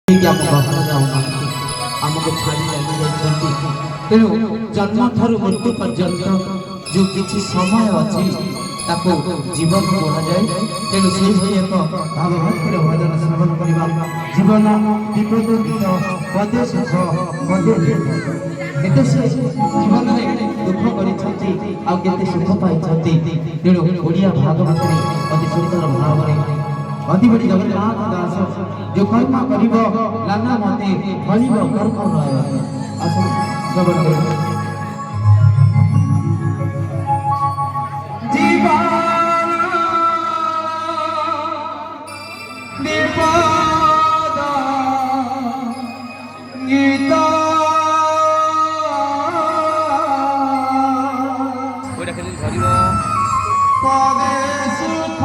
आमको छाड़ी चली तेणु जन्म ठार मृत्यु पर्यंत जो किसी समय अच्छी जीवन कहुए तेणु से एक भावभक्तिर भजन श्रवण करवा जीवन विपद पदे सुख पदे केते से जीवन में दुख करते सुख पाई तेणु ओडिया भागवत अति सुंदर भाव अति बड़ी जगन्नाथ दास जो कर्म करिब लाना मते फलिब कर्म रह आसन श्रवण कर जीवन निपद गीत ओडा खेल धरिब पदे सुख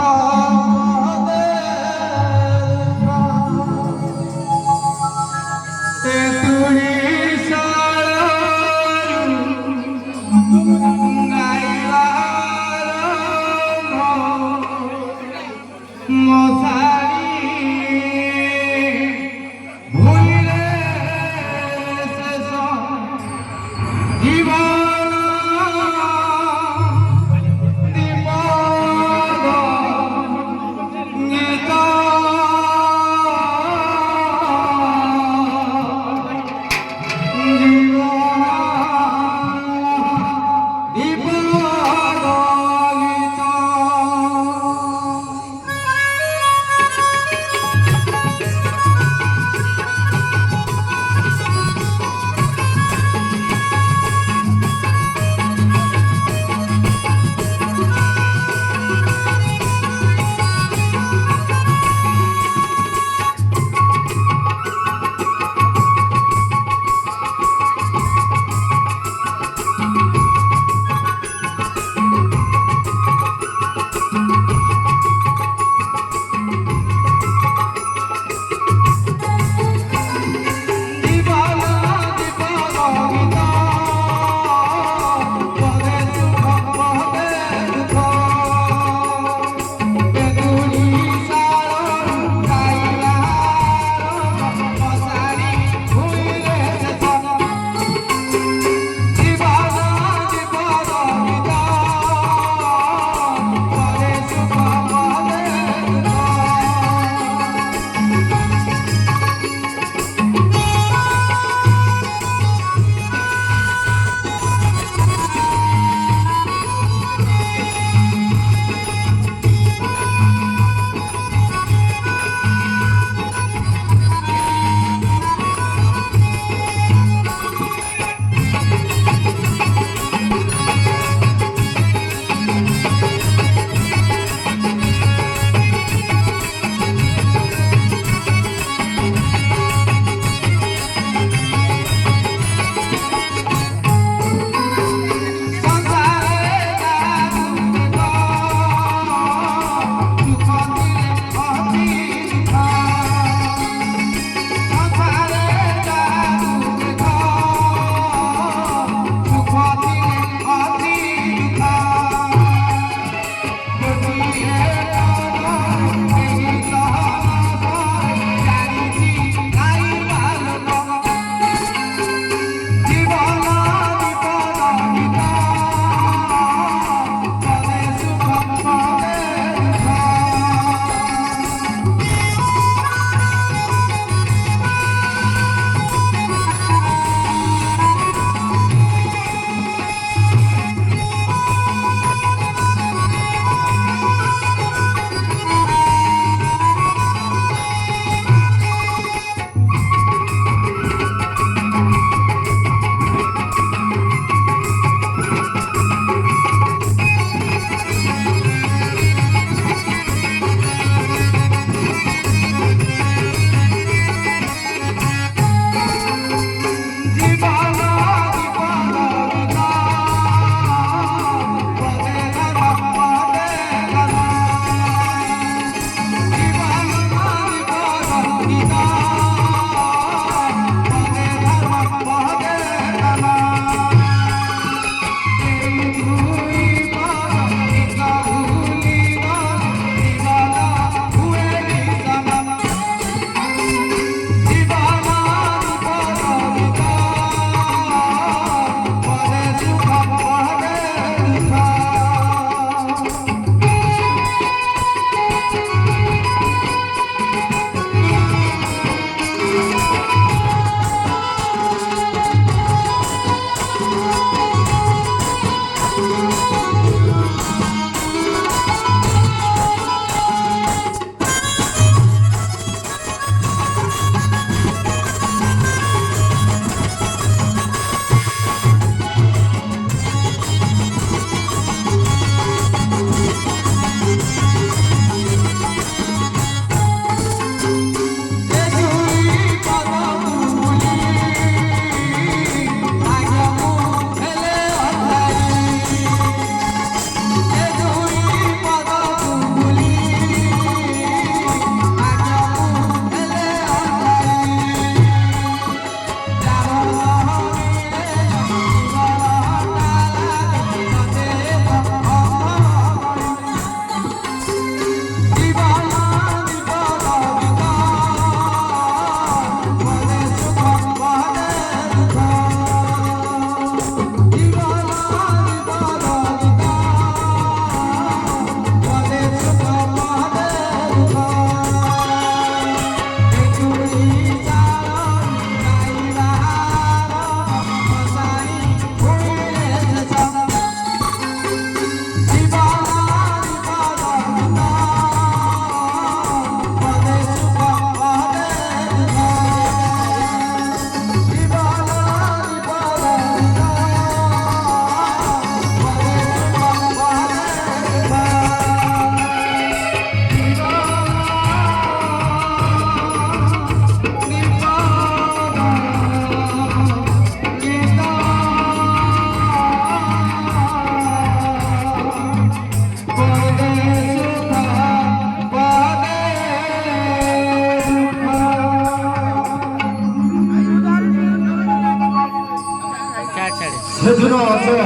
ସେଦିନ ଅଜୟ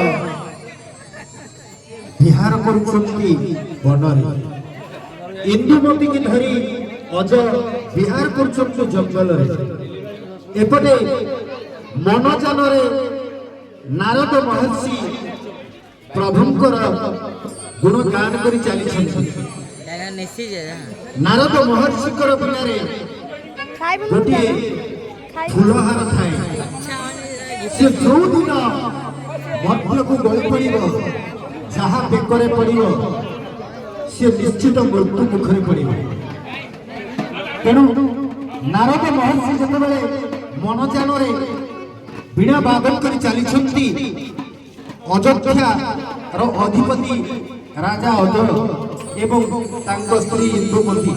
ବିହାର କରୁଛନ୍ତି ବନରେ, ଇନ୍ଦୁମତୀକି ଧରି ଅଜୟ ବିହାର କରୁଛନ୍ତି ଜଙ୍ଗଲରେ। ଏପଟେ ମନଯାନରେ ନାରଦ ମହର୍ଷି ପ୍ରଭୁଙ୍କର ଗୁଣଗାନ କରି ଚାଲିଛନ୍ତି। ନାରଦ ମହର୍ଷିଙ୍କର ବିନାରେ ଗୋଟିଏ ଫୁଲହାର ଥାଏ। ସେ ଯୋଉଦିନ ମଧ୍ୟକୁ ଗଳି ପଡ଼ିବ, ଯାହା ବେକରେ ପଡ଼ିବ ସେ ନିଶ୍ଚିତ ମୃତ୍ୟୁ ମୁଖରେ ପଡ଼ିବ। ତେଣୁ ନାରଦ ମହର୍ଷି ଯେତେବେଳେ ମନଯାନରେ ବୀଣା ବାଦନ କରି ଚାଲିଛନ୍ତି, ଅଯୋଧ୍ୟାର ଅଧିପତି ରାଜା ଅଜୟ ଏବଂ ତାଙ୍କ ସ୍ତ୍ରୀ ଇନ୍ଦୁମତୀ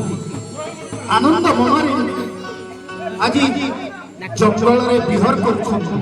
ଆନନ୍ଦ ମନରେ ଆଜି ଜଙ୍ଗଲରେ ବିହର କରୁଛନ୍ତି।